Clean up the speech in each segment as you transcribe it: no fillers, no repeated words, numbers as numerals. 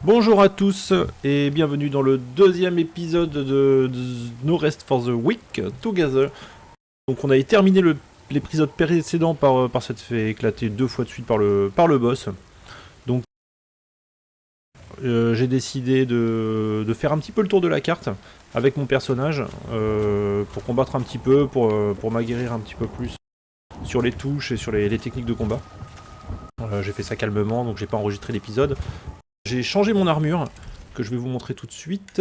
Bonjour à tous et bienvenue dans le deuxième épisode de No Rest for the Week Together. Donc on avait terminé l'épisode précédent par s'être fait éclater 2 fois de suite par le boss. Donc j'ai décidé de faire un petit peu le tour de la carte avec mon personnage pour combattre un petit peu, pour m'aguerrir un petit peu plus sur les touches et sur les techniques de combat. J'ai fait ça calmement, donc j'ai pas enregistré l'épisode. J'ai changé mon armure, que je vais vous montrer tout de suite.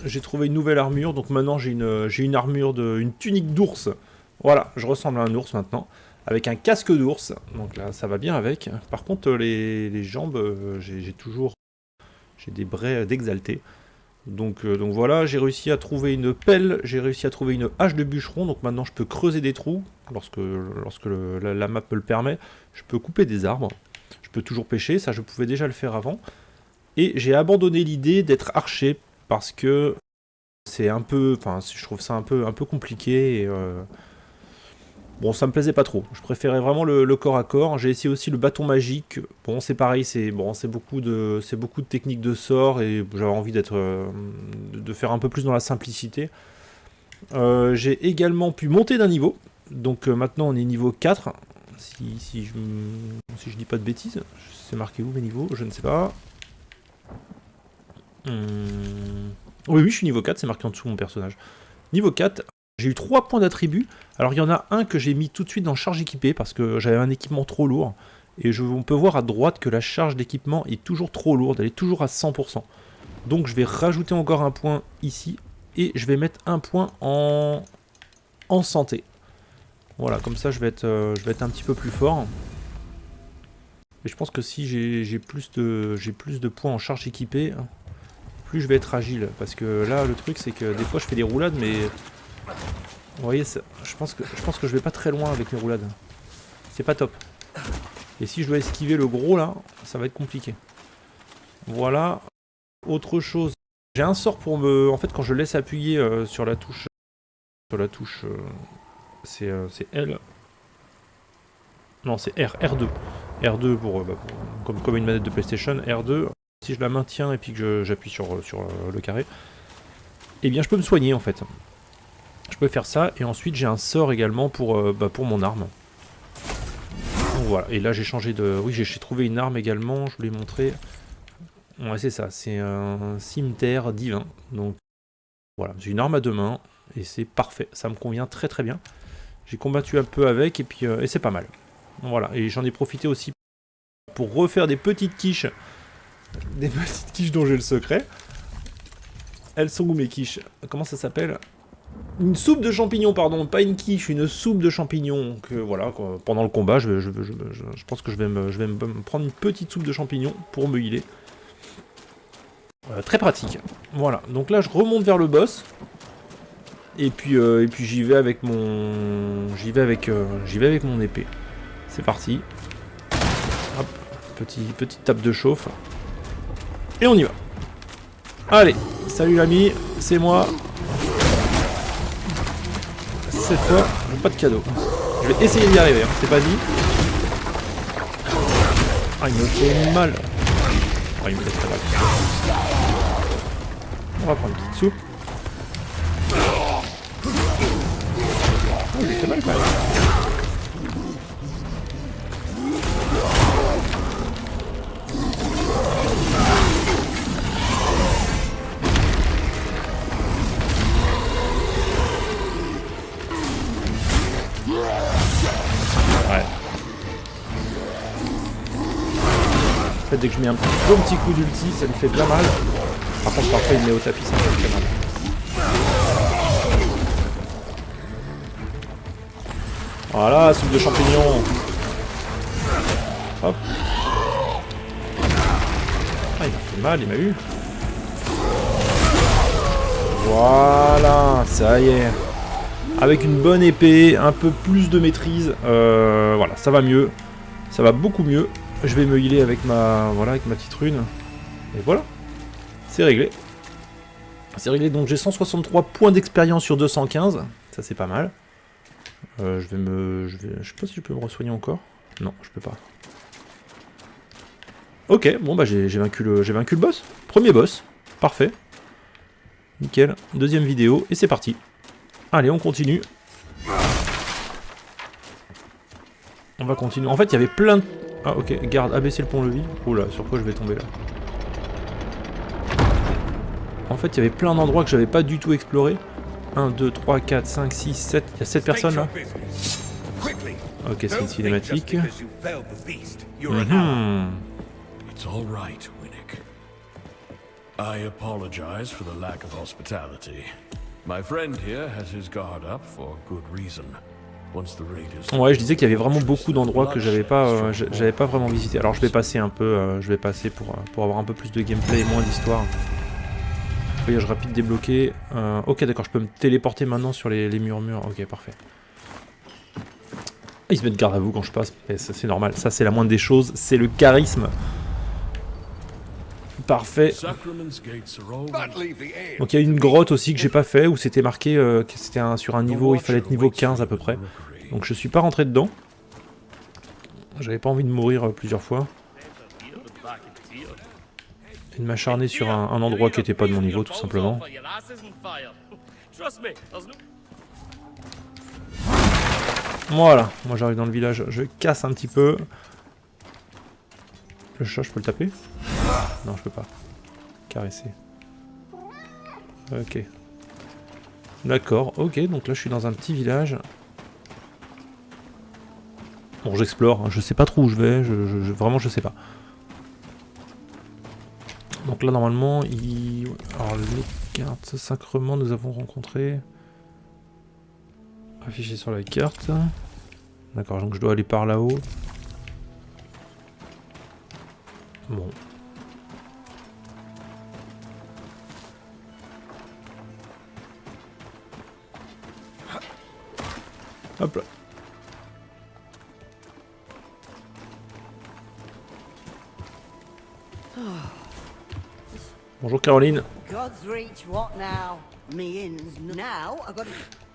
J'ai trouvé une nouvelle armure, donc maintenant j'ai une armure, une tunique d'ours. Voilà, je ressemble à un ours maintenant, avec un casque d'ours, donc là ça va bien avec. Par contre les jambes, j'ai des brais d'exalté. Donc voilà, j'ai réussi à trouver une pelle, j'ai réussi à trouver une hache de bûcheron, donc maintenant je peux creuser des trous, lorsque la map me le permet. Je peux couper des arbres, je peux toujours pêcher, ça je pouvais déjà le faire avant. Et j'ai abandonné l'idée d'être archer parce que c'est un peu, enfin, je trouve ça un peu compliqué. Et, bon, ça me plaisait pas trop. Je préférais vraiment le corps à corps. J'ai essayé aussi le bâton magique. Bon, c'est pareil, c'est beaucoup de techniques de sort et j'avais envie de faire un peu plus dans la simplicité. J'ai également pu monter d'un niveau. Donc maintenant on est niveau 4. Si je dis pas de bêtises, c'est marqué où mes niveaux? Je ne sais pas. Oui, je suis niveau 4, c'est marqué en dessous mon personnage. Niveau 4, j'ai eu 3 points d'attribut. Alors il y en a un que j'ai mis tout de suite dans charge équipée parce que j'avais un équipement trop lourd. Et on peut voir à droite que la charge d'équipement est toujours trop lourde, elle est toujours à 100%. Donc je vais rajouter encore un point ici. Et je vais mettre un point en santé. Voilà, comme ça je vais être un petit peu plus fort. Et je pense que si j'ai plus de points en charge équipée, plus je vais être agile. Parce que là, le truc, c'est que des fois, je fais des roulades, mais... Vous voyez, je pense que je vais pas très loin avec mes roulades. C'est pas top. Et si je dois esquiver le gros, là, ça va être compliqué. Voilà. Autre chose. J'ai un sort pour me... En fait, quand je laisse appuyer sur la touche... c'est L. Non, c'est R. R2. R2 comme une manette de PlayStation. R2, si je la maintiens et puis que j'appuie sur le carré, eh bien je peux me soigner en fait. Je peux faire ça et ensuite j'ai un sort également pour mon arme. Donc voilà, et là j'ai changé de... Oui, j'ai trouvé une arme également, je vous l'ai montré. Ouais, c'est ça, c'est un cimetière divin. Donc voilà, j'ai une arme à 2 mains et c'est parfait, ça me convient très très bien. J'ai combattu un peu avec et puis et c'est pas mal. Voilà, et j'en ai profité aussi pour refaire des petites quiches. Des petites quiches dont j'ai le secret. Elles sont où mes quiches? Comment ça s'appelle? Une soupe de champignons, pardon, pas une quiche, une soupe de champignons. Que voilà, quoi, pendant le combat, je pense que je vais me prendre une petite soupe de champignons pour me healer. Très pratique. Voilà, donc là je remonte vers le boss. Et puis j'y vais avec mon épée. C'est parti. Hop, petite tape de chauffe. Et on y va. Allez, salut l'ami, c'est moi. Cette fois, pas de cadeau. Je vais essayer d'y arriver, hein. C'est pas dit. Ah, il me fait mal. Ah, il me fait très mal. On va prendre une petite soupe. Oh, il me fait mal quand même. Ouais. En fait, dès que je mets un bon petit coup d'ulti, ça lui fait bien mal. Par contre, parfois, il me met au tapis, ça me fait très mal. Voilà, soupe de champignons. Hop. Ah, il m'a fait mal, il m'a eu. Voilà, ça y est. Avec une bonne épée, un peu plus de maîtrise, voilà, ça va mieux. Ça va beaucoup mieux. Je vais me healer avec ma petite rune. Et voilà. C'est réglé. C'est réglé, donc j'ai 163 points d'expérience sur 215. Ça, c'est pas mal. Je sais pas si je peux me re-soigner encore. Non, je peux pas. Ok, bon bah j'ai vaincu le boss. Premier boss. Parfait. Nickel. Deuxième vidéo, et c'est parti. Allez, on continue. On va continuer. En fait, il y avait plein de... Ah ok, garde, abaisser le pont-levis. Oula, sur quoi je vais tomber là? En fait, il y avait plein d'endroits que j'avais pas du tout exploré. 1, 2, 3, 4, 5, 6, 7. Il y a 7 personnes là. Ok, c'est une cinématique. It's all right, Winnick. I apologize for the lack of hospitality. My friend here has his guard up for good reason. Once the raiders... Ouais, je disais qu'il y avait vraiment beaucoup d'endroits que j'avais pas vraiment visité. Alors je vais passer un peu, je vais passer pour avoir un peu plus de gameplay et moins d'histoire. Voyage rapide débloqué. Ok, d'accord, je peux me téléporter maintenant sur les murmures. Ok, parfait. Ils se mettent garde à vous quand je passe, mais ça c'est normal. Ça c'est la moindre des choses, c'est le charisme. Parfait. Donc il y a une grotte aussi que j'ai pas fait, où c'était marqué que c'était sur un niveau, il fallait être niveau 15 à peu près. Donc je suis pas rentré dedans. J'avais pas envie de mourir plusieurs fois. Et de m'acharner sur un endroit qui était pas de mon niveau tout simplement. Voilà, moi j'arrive dans le village, je casse un petit peu. Le chat, je peux le taper? Non, je peux pas. Caresser. Ok. D'accord, ok, donc là je suis dans un petit village. Bon, j'explore, hein. Je sais pas trop où je vais, vraiment je sais pas. Donc là normalement, alors les cartes sacrement nous avons rencontré. Affiché sur la carte. D'accord, donc je dois aller par là-haut. Bon. Hop là. Bonjour Caroline. God's reach, what now? Me ins now? I got.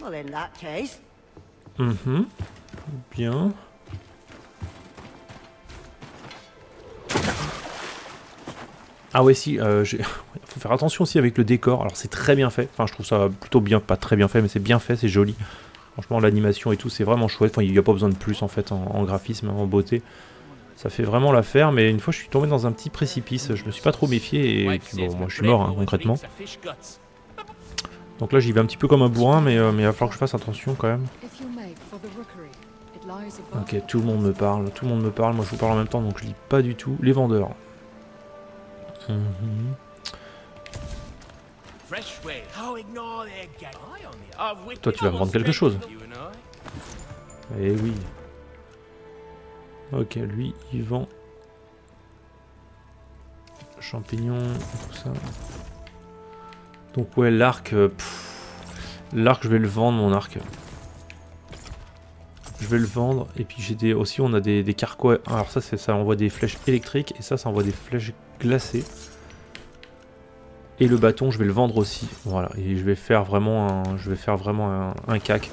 Well, in that case. Bien. Ah ouais si, faut faire attention aussi avec le décor. Alors c'est très bien fait. Enfin je trouve ça plutôt bien, pas très bien fait, mais c'est bien fait, c'est joli. Franchement l'animation et tout c'est vraiment chouette. Enfin il n'y a pas besoin de plus en fait en graphisme, en beauté. Ça fait vraiment l'affaire, mais une fois je suis tombé dans un petit précipice, je me suis pas trop méfié et puis bon moi je suis mort hein, concrètement. Donc là j'y vais un petit peu comme un bourrin, mais il va falloir que je fasse attention quand même. Ok, tout le monde me parle, moi je vous parle en même temps donc je lis pas du tout. Les vendeurs. Toi tu vas me vendre quelque chose. Eh oui. Ok, lui il vend champignons, tout ça. Donc ouais, l'arc, l'arc je vais le vendre, mon arc. Je vais le vendre, et puis j'ai des aussi on a des carquois. Alors ça envoie des flèches électriques, et ça envoie des flèches glacées. Et le bâton je vais le vendre aussi, voilà, et je vais faire vraiment un cac.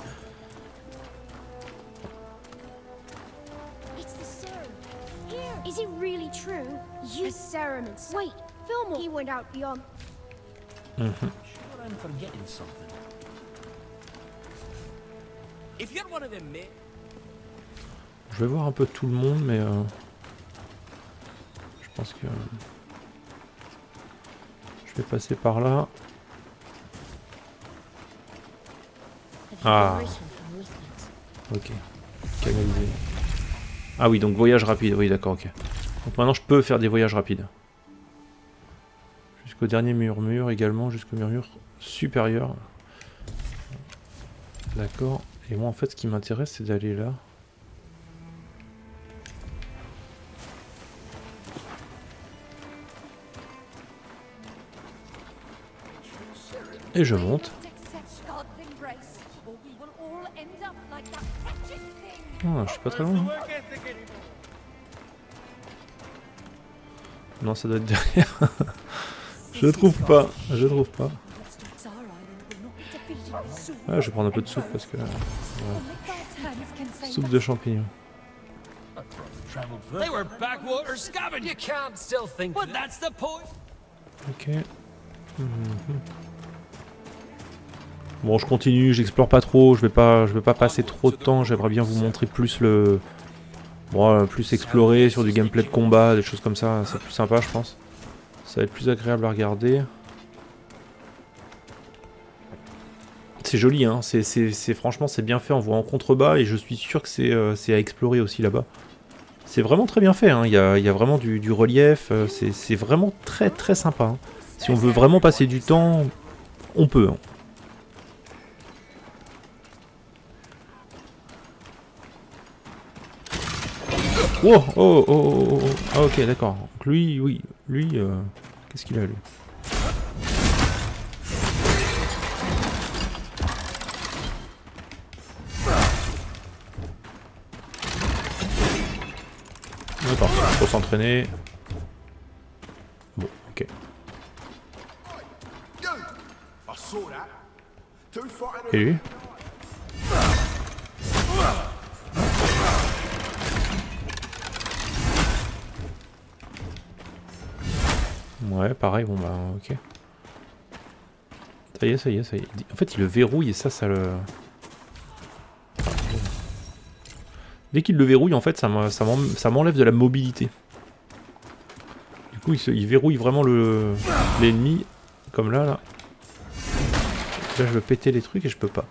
Je vais voir un peu tout le monde, mais je pense que je vais passer par là. Ah, ok, canalisé. Ah oui, donc voyage rapide, oui d'accord, ok. Donc maintenant je peux faire des voyages rapides. Jusqu'au dernier murmure également, jusqu'au murmure supérieur. D'accord. Et moi en fait ce qui m'intéresse c'est d'aller là. Et je monte. Ah, je suis pas très loin. Non, ça doit être derrière. Je trouve pas. Ah, je vais prendre un peu de soupe parce que... Ouais. Soupe de champignons. traveled They further. were backwater scavengers. You can't still think. But that's the point. Ok. Bon, je continue, j'explore pas trop, je vais pas passer trop de temps, j'aimerais bien vous montrer plus le... Bon, plus explorer sur du gameplay de combat, des choses comme ça, c'est plus sympa je pense. Ça va être plus agréable à regarder. C'est joli, hein, franchement c'est bien fait, on voit en contrebas et je suis sûr que c'est à explorer aussi là-bas. C'est vraiment très bien fait, hein. Il y a vraiment du relief, c'est vraiment très très sympa. Hein. Si on veut vraiment passer du temps, on peut. Hein. Oh, oh, oh, oh, oh, ah ok, d'accord. Donc lui, oui, lui, qu'est-ce qu'il a lui? D'accord, faut s'entraîner. Bon, ok. Et lui? Ouais, pareil, bon bah, ok. Ça y est, ça y est, ça y est. En fait, il le verrouille et ça le... Dès qu'il le verrouille, en fait, ça m'enlève de la mobilité. Du coup, il verrouille vraiment l'ennemi, comme là. Là, je veux péter les trucs et je peux pas.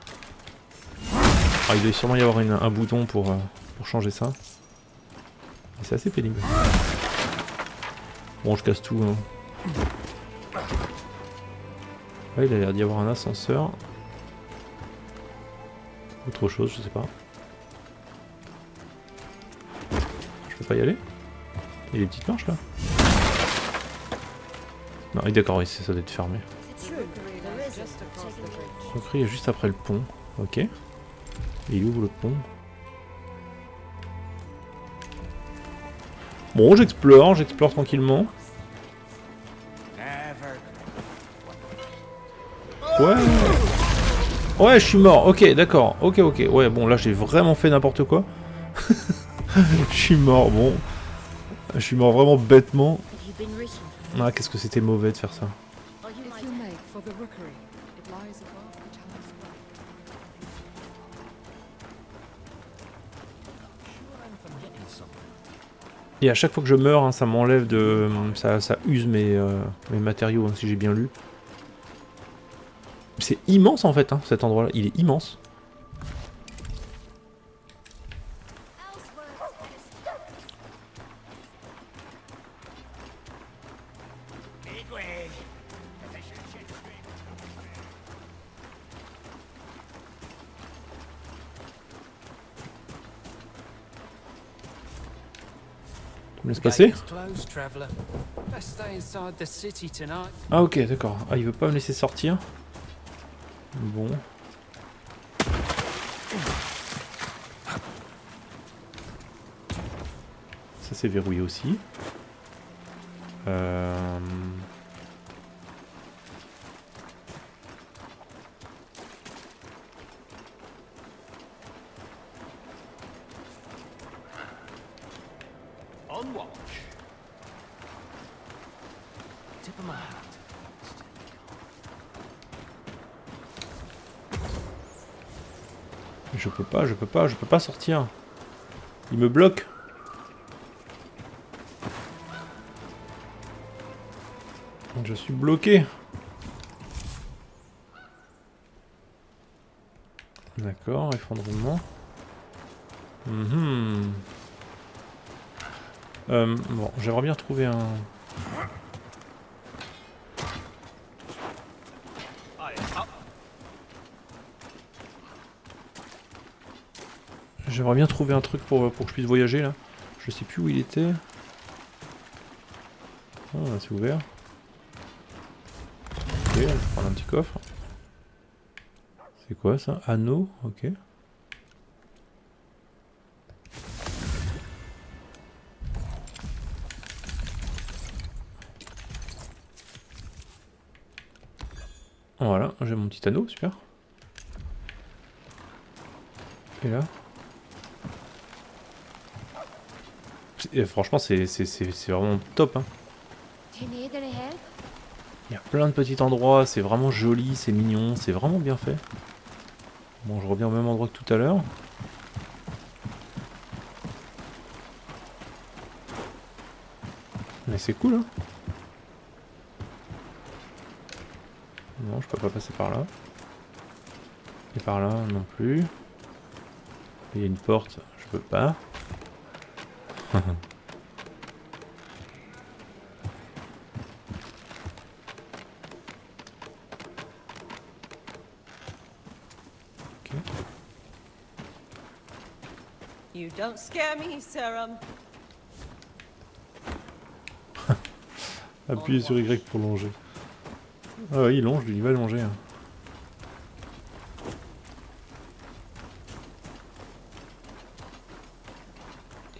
Ah, il doit sûrement y avoir un bouton pour changer ça. C'est assez pénible. Bon, je casse tout. Hein. Ouais, il a l'air d'y avoir un ascenseur. Autre chose, je sais pas. Je peux pas y aller? Il y a des petites marches là? Non, d'accord, oui, ça doit être fermé. Recruit est juste après le pont. Ok. Et il ouvre le pont. Bon, j'explore tranquillement. Ouais. Ouais, je suis mort. Ok, d'accord. Ok. Ouais, bon, là, j'ai vraiment fait n'importe quoi. Je suis mort, bon. Je suis mort vraiment bêtement. Ah, qu'est-ce que c'était mauvais de faire ça. Et à chaque fois que je meurs, hein, ça m'enlève de... Ça use mes matériaux, hein, si j'ai bien lu. C'est immense en fait, hein, cet endroit-là. Il est immense. Me laisse passer. Ah ok, d'accord. Ah, il veut pas me laisser sortir. Bon. Ça c'est verrouillé aussi. Je peux pas sortir. Il me bloque. Je suis bloqué. D'accord, effondrement. Bon, j'aimerais bien retrouver un... J'aimerais bien trouver un truc pour que je puisse voyager là. Je sais plus où il était. Ah, c'est ouvert. Ok, je vais prendre un petit coffre. C'est quoi ça? Anneau, ok. Voilà, j'ai mon petit anneau, super. Et là? Et franchement, c'est vraiment top. Hein. Do you need any help? Il y a plein de petits endroits, c'est vraiment joli, c'est mignon, c'est vraiment bien fait. Bon, je reviens au même endroit que tout à l'heure. Mais c'est cool, hein. Non, je peux pas passer par là. Et par là non plus. Il y a une porte, je peux pas. You don't scare me, Serum. Appuyez sur Y pour longer. Ah ouais, il longe, lui, il va longer. Hein.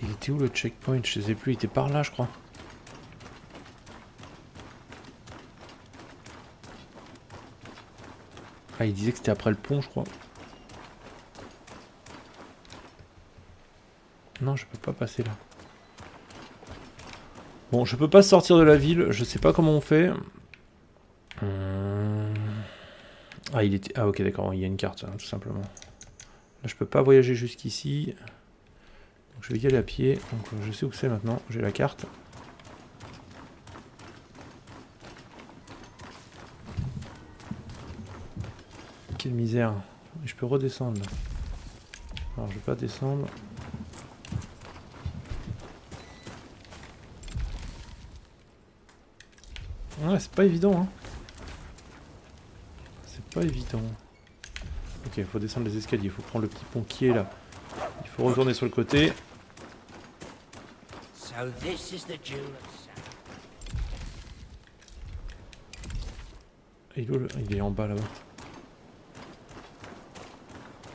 Il était où le checkpoint? Je sais plus, il était par là, je crois. Ah, il disait que c'était après le pont, je crois. Non, je peux pas passer là. Bon, je peux pas sortir de la ville, je sais pas comment on fait. Ah, il était... Ah ok, d'accord, il y a une carte, hein, tout simplement. Là, je peux pas voyager jusqu'ici. Donc je vais y aller à pied. Donc je sais où c'est maintenant, j'ai la carte. Quelle misère. Je peux redescendre là. Alors je vais pas descendre. Ouais, c'est pas évident, hein. C'est pas évident. Ok, il faut descendre les escaliers, il faut prendre le petit pont qui est là. Il faut retourner sur le côté. So this is the jeweler's. Il est en bas là-bas.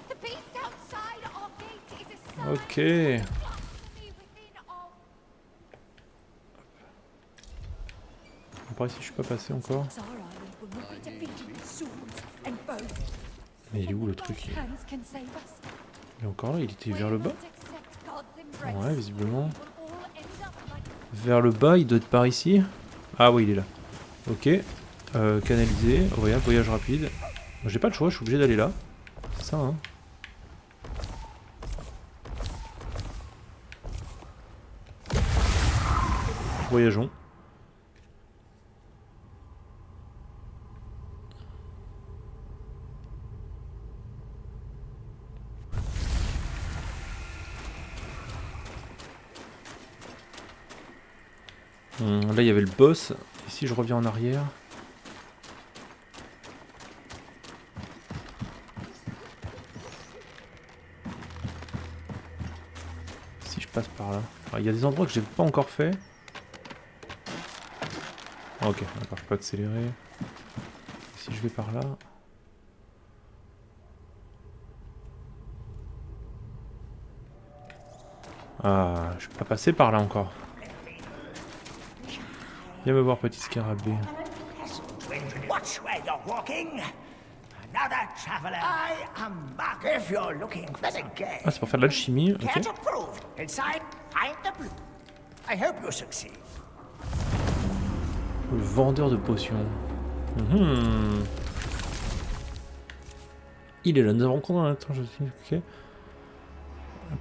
The beast outside our gate is a sign. Ok. Blasphemy within our Par ici, je suis pas passé encore. Our island will not be defeated with swords and bows. Mais il est où le truc? Both hands can save us. Il est encore là, il était vers le bas. We must accept God's embrace. Ouais, visiblement. We will all end up like Vers le bas, il doit être par ici. Ah oui, il est là. Ok. Canalisé. Voyage rapide. J'ai pas le choix, je suis obligé d'aller là. C'est ça, hein. Voyageons. Là il y avait le boss, et si je reviens en arrière... Si je passe par là... Il y a des endroits que j'ai pas encore fait. Ah, ok, d'accord, je peux accélérer. Si je vais par là... Ah, je peux pas passer par là encore. Viens me voir, petit scarabée. Watch where you're walking. Another traveler. I am Mark. If you're looking for the game, Ah, c'est pour faire de l'alchimie, ok. get approved. Inside, find the blue. I hope you succeed. Le vendeur de potions. Mhm. Il est là, nous avons rencontré un attends, je sais, ok.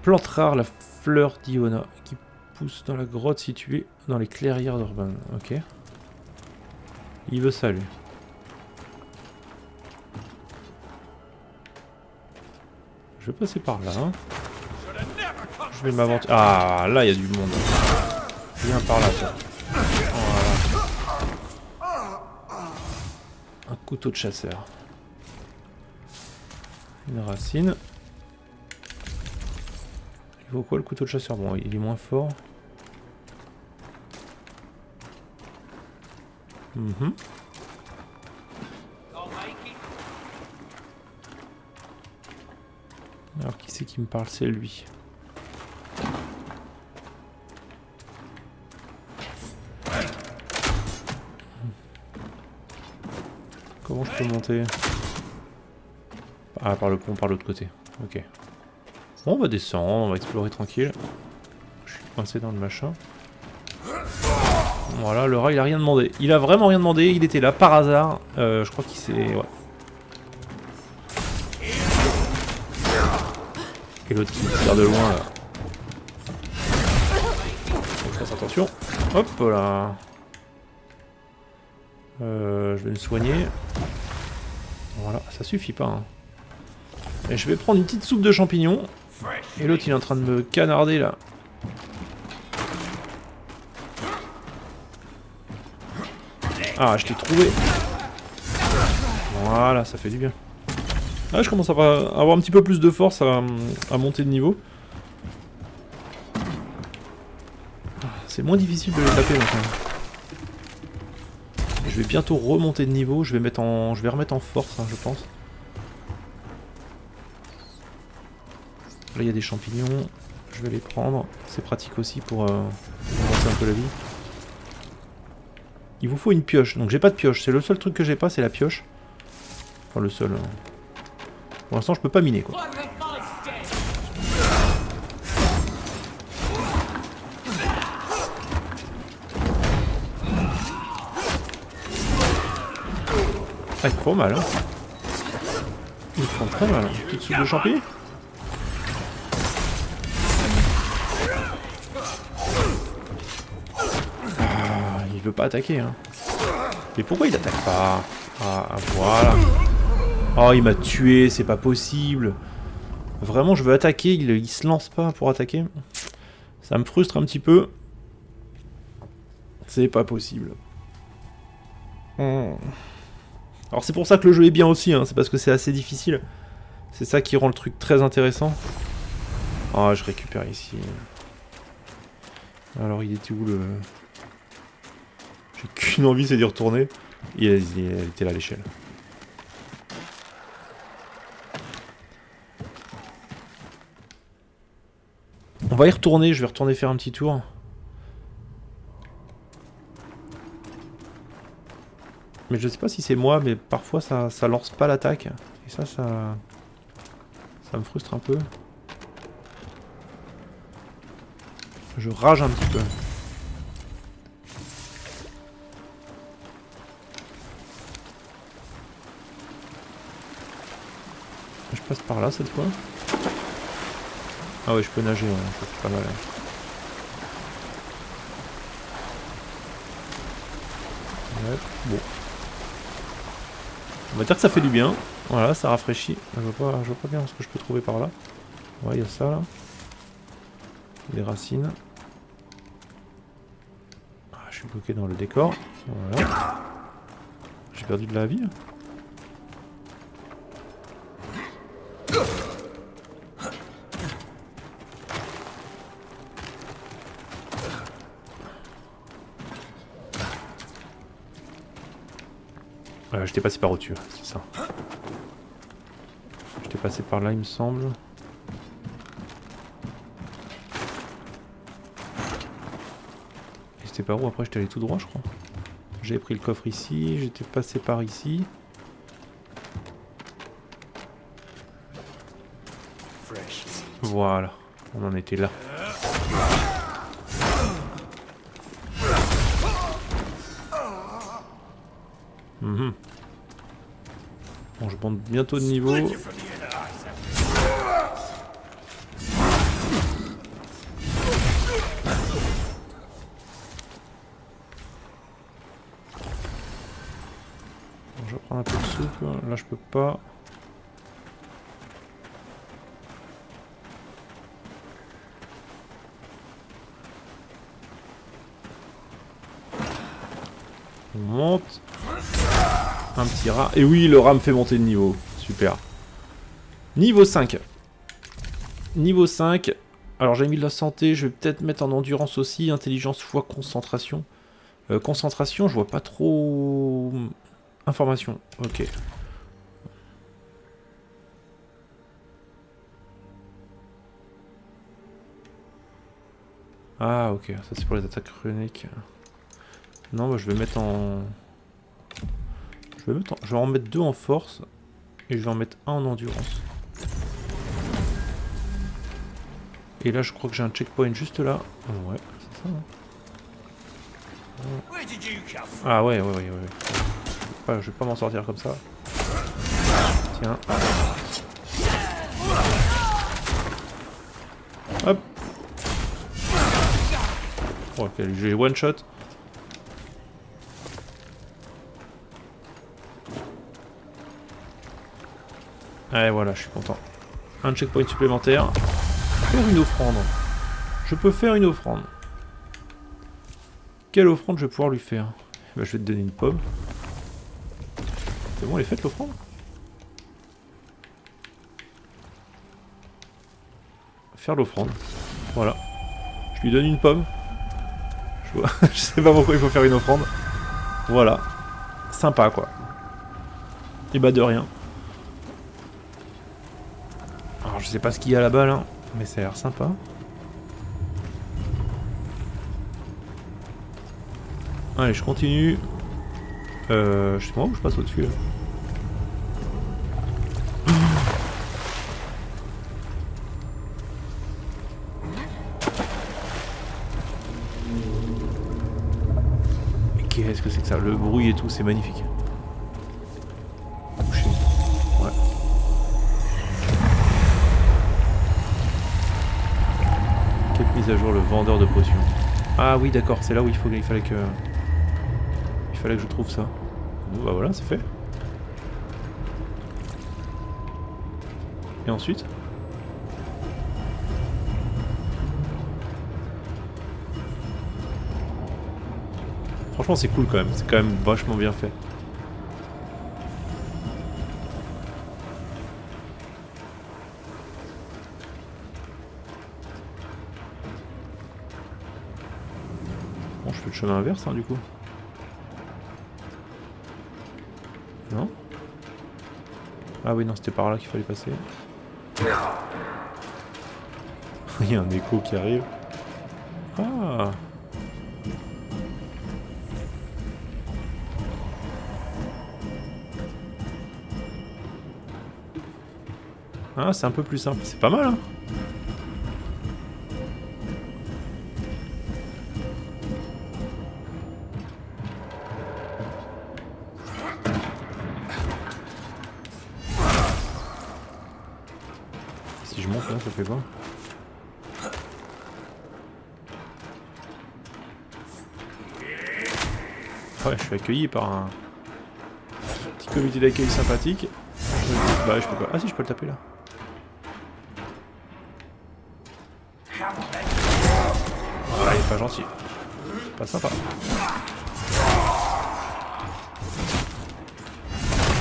Plante rare, la fleur d'Iona, qui pousse dans la grotte située dans les clairières d'Urban. Ok. Il veut ça, lui. Je vais passer par là. Hein. Je vais m'aventurer. Ah, là, il y a du monde. Viens par là, toi. Voilà. Un couteau de chasseur. Une racine. Il vaut quoi le couteau de chasseur? Bon, il est moins fort. Mhm. Alors qui c'est qui me parle? C'est lui. Comment je peux monter? Ah, par le pont, par l'autre côté. Ok. Bon, on va descendre, on va explorer tranquille. Je suis coincé dans le machin. Voilà, le rat il a rien demandé. Il a vraiment rien demandé, il était là par hasard. Je crois qu'il s'est... Ouais. Et l'autre qui me tire de loin là. Faut que je fasse attention. Hop là. Je vais me soigner. Voilà, ça suffit pas. Hein. Et je vais prendre une petite soupe de champignons. Et l'autre il est en train de me canarder là. Ah, je l'ai trouvé. Voilà, ça fait du bien. Ah, je commence à avoir un petit peu plus de force à monter de niveau. C'est moins difficile de les taper maintenant. Je vais bientôt remonter de niveau. Je vais remettre en force, hein, je pense. Là, il y a des champignons. Je vais les prendre. C'est pratique aussi pour avancer un peu la vie. Il vous faut une pioche. Donc j'ai pas de pioche. C'est le seul truc que j'ai pas, c'est la pioche. Enfin, le seul. Pour l'instant, je peux pas miner, quoi. Ah, ils font mal, hein. Ils font très mal. Hein. Petite soupe de champignons. Ah, il veut pas attaquer, hein. Mais pourquoi il attaque pas? Ah, voilà. Oh, il m'a tué, c'est pas possible. Vraiment, je veux attaquer, il se lance pas pour attaquer. Ça me frustre un petit peu. C'est pas possible. Alors c'est pour ça que le jeu est bien aussi, hein. C'est parce que c'est assez difficile. C'est ça qui rend le truc très intéressant. Ah, je récupère ici. Alors il était où le... J'ai qu'une envie, c'est d'y retourner. Et elle était là à l'échelle. On va y retourner, je vais retourner faire un petit tour. Mais je sais pas si c'est moi, mais parfois ça lance pas l'attaque. Et ça me frustre un peu. Je rage un petit peu. Je passe par là cette fois. Ah ouais, je peux nager, ouais, ça fait pas mal. Ouais, bon. On va dire que ça fait du bien. Voilà, ça rafraîchit. Je vois pas bien ce que je peux trouver par là. Ouais, il y a ça là. Des racines. Ah, je suis bloqué dans le décor. Voilà. J'ai perdu de la vie. J'étais passé par au-dessus, c'est ça. J'étais passé par là, il me semble. Et c'était par où? Après, j'étais allé tout droit, je crois. J'avais pris le coffre ici, j'étais passé par ici. Voilà, on en était là. Bon, je monte bientôt de niveau. Bon, je vais prendre un peu de soupe. Là, je peux pas. On monte. Un petit rat. Et oui, le rat me fait monter de niveau. Super. Niveau 5. Niveau 5. Alors j'ai mis de la santé. Je vais peut-être mettre en endurance aussi. Intelligence fois concentration. Concentration, je vois pas trop... Information. Ok. Ah ok. Ça c'est pour les attaques runiques. Non, bah, je vais mettre en... Je vais en mettre 2 en force et je vais en mettre 1 en endurance. Et là je crois que j'ai un checkpoint juste là. Ouais, c'est ça. Hein. Where did you come from? Ah ouais. Je vais pas m'en sortir comme ça. Tiens. Hop. Oh, ok, j'ai one shot. Ouais, voilà, je suis content. Un checkpoint supplémentaire. Faire une offrande. Je peux faire une offrande. Quelle offrande je vais pouvoir lui faire? Bah, je vais te donner une pomme. C'est bon, elle est faite l'offrande? Faire l'offrande. Voilà. Je lui donne une pomme. Je sais pas pourquoi il faut faire une offrande. Voilà. Sympa quoi. Et bah de rien. Alors je sais pas ce qu'il y a là-bas là, mais ça a l'air sympa. Allez, je continue. Je sais pas où je passe au-dessus là. Mais qu'est-ce que c'est que ça? Le bruit et tout, c'est magnifique. Boucher. Ouais. Quelle mise à jour, le vendeur de potions. Ah oui, d'accord, c'est là où il fallait que je trouve ça. Bon, bah voilà, c'est fait. Et ensuite? Franchement, c'est cool quand même. C'est quand même vachement bien fait. Bon, je fais le chemin inverse, hein, du coup. Non? Ah oui, non, c'était par là qu'il fallait passer. Il y a un écho qui arrive. Ah! Ah, c'est un peu plus simple. C'est pas mal, hein? Si je monte là, ça fait quoi? Ouais, je suis accueilli par un petit comité d'accueil sympathique. Bah, je peux pas. Ah si, je peux le taper là. Ah, il est pas gentil. Pas sympa.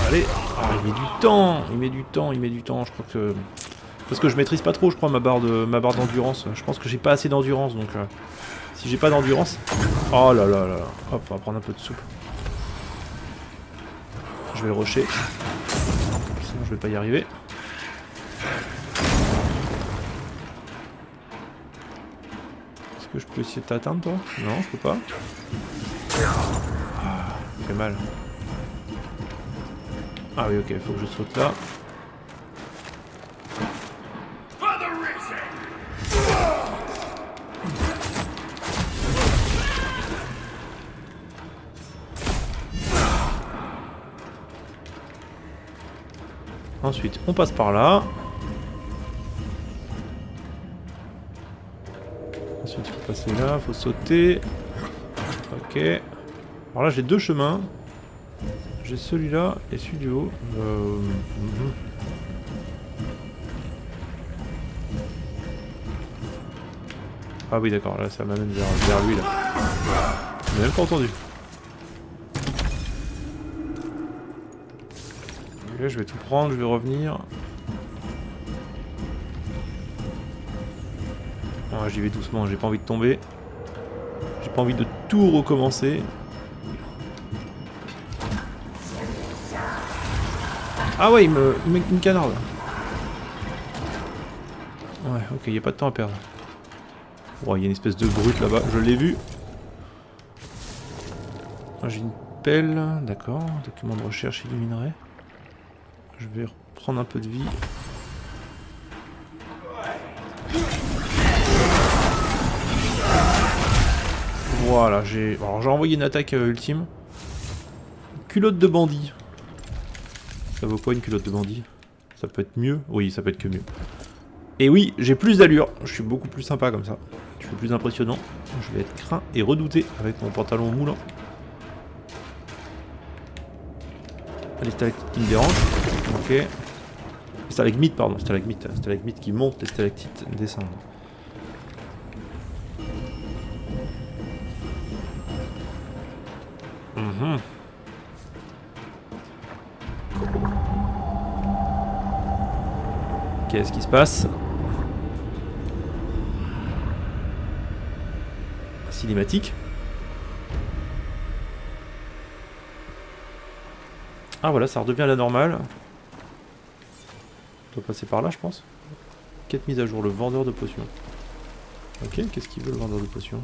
Allez. Ah, il met du temps. Il met du temps. Je crois que... Parce que je maîtrise pas trop, je crois, ma barre d'endurance. Je pense que j'ai pas assez d'endurance, donc... Si j'ai pas d'endurance... Oh là là là. Hop, on va prendre un peu de soupe. Je vais le rusher. Sinon je vais pas y arriver. Est-ce que je peux essayer de t'atteindre, toi? Non, je peux pas. Ah, ça fait mal. Ah oui, ok, faut que je saute là. Ensuite, on passe par là. Ensuite, il faut passer là, faut sauter. Ok. Alors là, j'ai deux chemins. J'ai celui-là et celui du haut. Ah oui, d'accord, là, ça m'amène vers lui, là. J'ai même pas entendu. Là, je vais tout prendre, je vais revenir. Ouais, j'y vais doucement, j'ai pas envie de tomber. J'ai pas envie de tout recommencer. Ah ouais, il me canarde. Ouais, ok, il n'y a pas de temps à perdre. Ouais, il y a une espèce de brute là-bas, je l'ai vu. J'ai une pelle, d'accord. Document de recherche et du minerai. Je vais reprendre un peu de vie. Voilà, alors j'ai envoyé une attaque ultime. Culotte de bandit. Ça vaut quoi une culotte de bandit? Ça peut être mieux? Oui, ça peut être que mieux. Et oui, j'ai plus d'allure. Je suis beaucoup plus sympa comme ça. Je suis plus impressionnant. Je vais être craint et redouté avec mon pantalon moulant. Les stalactites qui me dérangent. Ok. Stalagmite, pardon. Stalagmite. Stalagmite qui monte, les stalactites descendent. Qu'est-ce qui se passe? Cinématique. Ah voilà, ça redevient à la normale. On doit passer par là, je pense. Quête mise à jour, le vendeur de potions. Ok, qu'est-ce qu'il veut le vendeur de potions?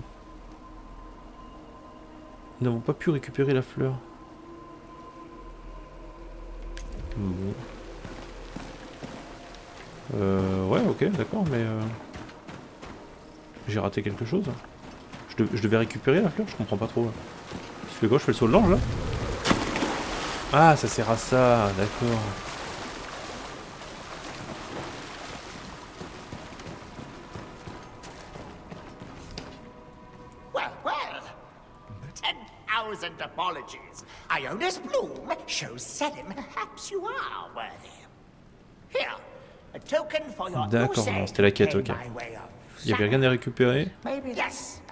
Nous n'avons pas pu récupérer la fleur. Bon. Ouais, ok, d'accord, mais... J'ai raté quelque chose. Je devais récupérer la fleur, je comprends pas trop. Je fais quoi? Je fais le saut de l'ange, là? Ah, ça sert à ça, d'accord. Well, well. 10,000 apologies. Iona's bloom shows Selim perhaps you are worthy. Here, a token for your D'accord, non, c'était la quête, ok. Il y avait rien à récupérer. Yes,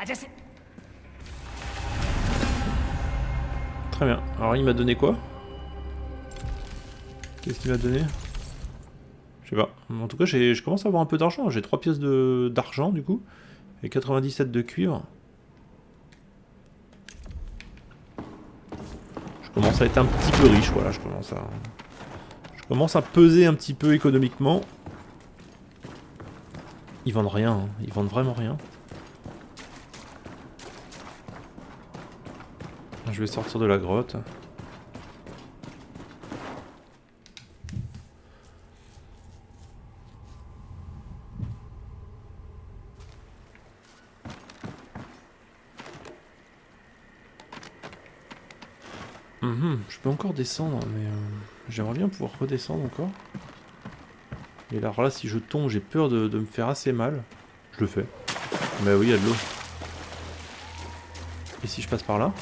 Très bien. Alors il m'a donné quoi? Qu'est-ce qu'il m'a donné? Je sais pas. En tout cas, je commence à avoir un peu d'argent. J'ai 3 pièces d'argent du coup. Et 97 de cuivre. Je commence à être un petit peu riche, voilà. Je commence à peser un petit peu économiquement. Ils vendent rien, hein. Ils vendent vraiment rien. Je vais sortir de la grotte. Je peux encore descendre, mais j'aimerais bien pouvoir redescendre encore. Et alors là, si je tombe, j'ai peur de me faire assez mal. Je le fais. Mais oui, il y a de l'eau. Et si je passe par là?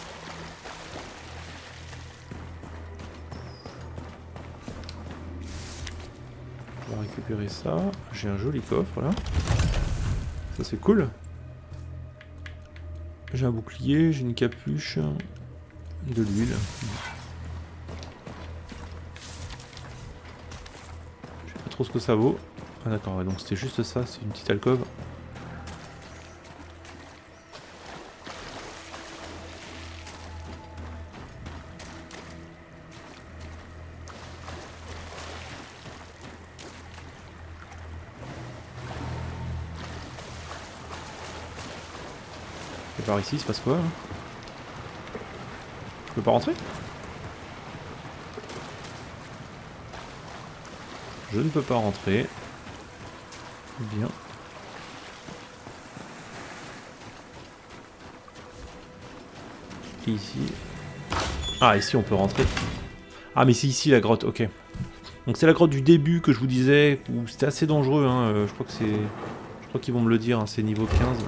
On va récupérer ça. J'ai un joli coffre là. Ça c'est cool. J'ai un bouclier, j'ai une capuche. De l'huile. Je sais pas trop ce que ça vaut. Ah d'accord, ouais, donc c'était juste ça, c'est une petite alcôve. Et par ici, il se passe quoi là? Je peux pas rentrer? Je ne peux pas rentrer. Bien. Et ici... Ah, ici on peut rentrer. Ah, mais c'est ici la grotte, ok. Donc c'est la grotte du début que je vous disais, où c'était assez dangereux, hein. Je crois que c'est... Je crois qu'ils vont me le dire, hein, c'est niveau 15.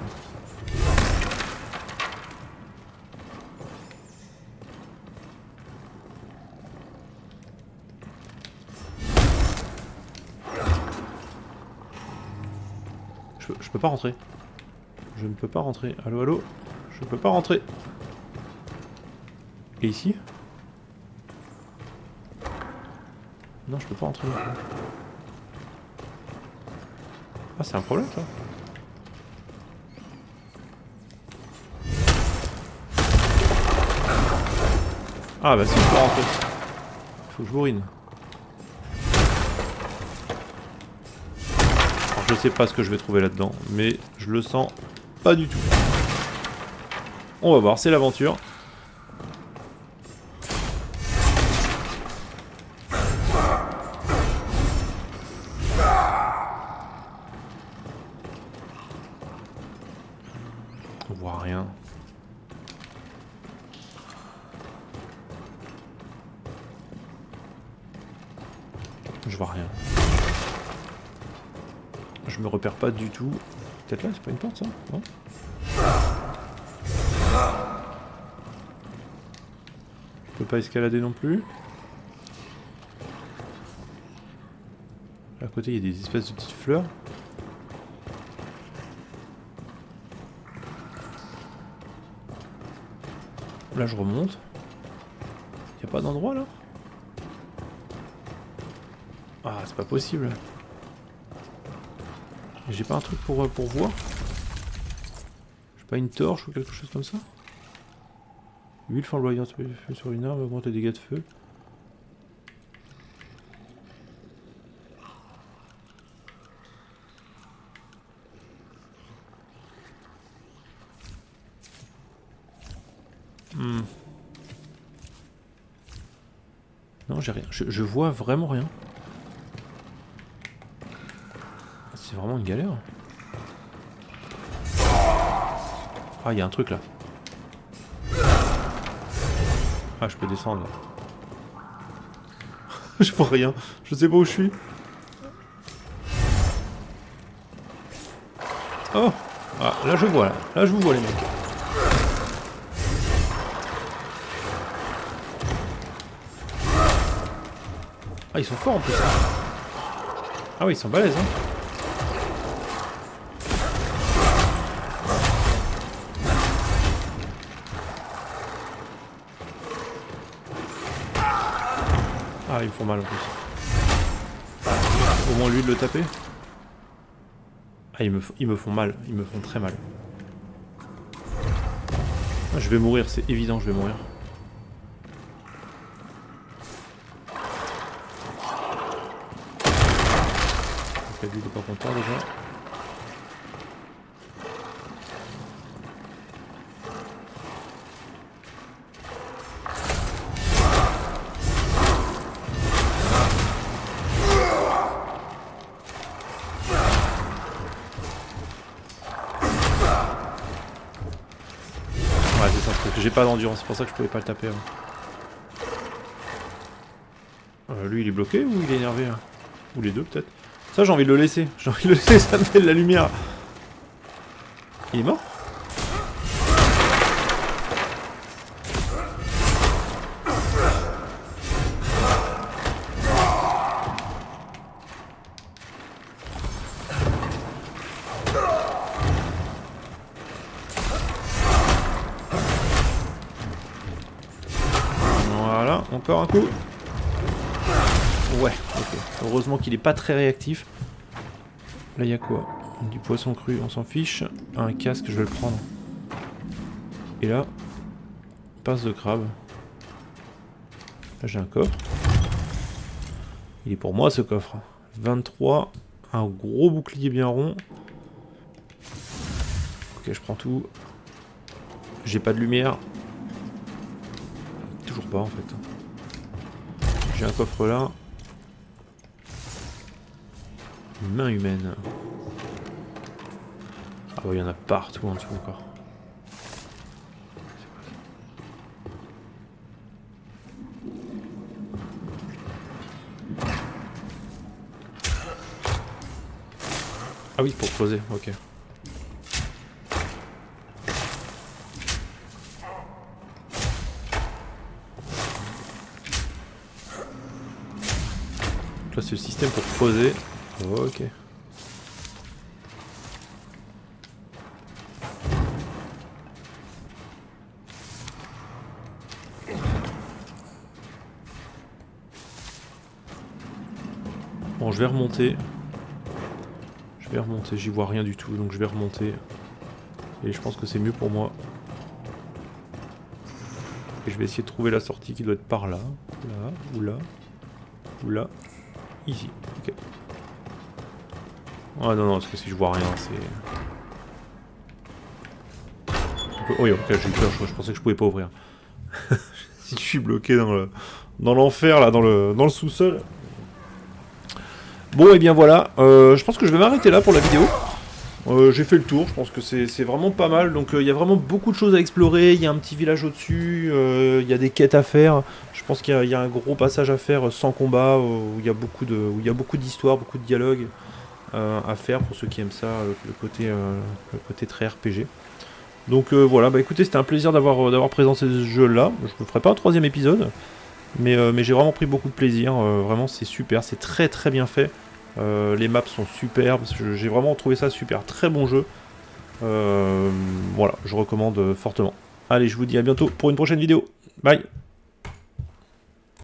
Je peux pas rentrer. Je ne peux pas rentrer. Allô, allô? Je peux pas rentrer. Et ici? Non, je peux pas rentrer. Ah, c'est un problème, ça. Ah, bah si, je peux rentrer. Faut que je bourrine. Je sais pas ce que je vais trouver là-dedans, mais je le sens pas du tout. On va voir, c'est l'aventure. On voit rien. Je vois rien. Je me repère pas du tout. Peut-être là, c'est pas une porte ça? Non. Je peux pas escalader non plus. À côté, il y a des espèces de petites fleurs. Là, je remonte. Y a pas d'endroit là? Ah, c'est pas possible. J'ai pas un truc pour voir? J'ai pas une torche ou quelque chose comme ça? Huile flamboyante sur une arme augmente les dégâts de feu. Non, j'ai rien. Je vois vraiment rien. C'est vraiment une galère. Ah, il y a un truc là. Ah, je peux descendre là. Je vois rien. Je sais pas où je suis. Oh! Ah, là je vois là. Là je vous vois les mecs. Ah, ils sont forts en plus. Ah oui, ils sont balèzes hein. Ah, ils me font mal en plus. Au moins lui de le taper. Ah, ils me font mal. Ils me font très mal. Ah, je vais mourir, c'est évident, je vais mourir. Ok, lui il est pas content déjà. Ouais, c'est ça, parce que j'ai pas d'endurance, c'est pour ça que je pouvais pas le taper. Lui il est bloqué ou il est énervé hein? Ou les deux peut-être. Ça j'ai envie de le laisser, j'ai envie de le laisser, ça me fait de la lumière. Il est mort? Voilà, encore un coup. Ouais, ok. Heureusement qu'il est pas très réactif. Là, il y a quoi? Du poisson cru, on s'en fiche. Un casque, je vais le prendre. Et là, pince de crabe. Là, j'ai un coffre. Il est pour moi, ce coffre. 23. Un gros bouclier bien rond. Ok, je prends tout. J'ai pas de lumière. Toujours pas, en fait. J'ai un coffre là. Une main humaine. Ah ouais, il y en a partout en dessous encore. Ah oui, pour creuser, ok. Là, c'est le système pour creuser. Ok. Bon, je vais remonter. J'y vois rien du tout, donc je vais remonter. Et je pense que c'est mieux pour moi. Et je vais essayer de trouver la sortie qui doit être par là. Là, ou là. Ou là. Ici, ok. Ah non, non, parce que si je vois rien, c'est... Oui, ok, j'ai eu peur, je pensais que je pouvais pas ouvrir. Si je suis bloqué dans l'enfer, là, dans le sous-sol. Bon, et bien voilà, je pense que je vais m'arrêter là pour la vidéo. J'ai fait le tour, je pense que c'est vraiment pas mal. Donc il y a vraiment beaucoup de choses à explorer. Il y a un petit village au-dessus, il y a des quêtes à faire. Je pense qu'il y a un gros passage à faire sans combat, où il y a beaucoup d'histoires, beaucoup de dialogues à faire pour ceux qui aiment ça, le côté très RPG. Donc voilà, bah écoutez, c'était un plaisir d'avoir présenté ce jeu-là. Je ne ferai pas un 3e épisode, mais j'ai vraiment pris beaucoup de plaisir. Vraiment, c'est super, c'est très très bien fait. Les maps sont superbes, j'ai vraiment trouvé ça super, très bon jeu. Voilà, je recommande fortement. Allez, je vous dis à bientôt pour une prochaine vidéo. Bye.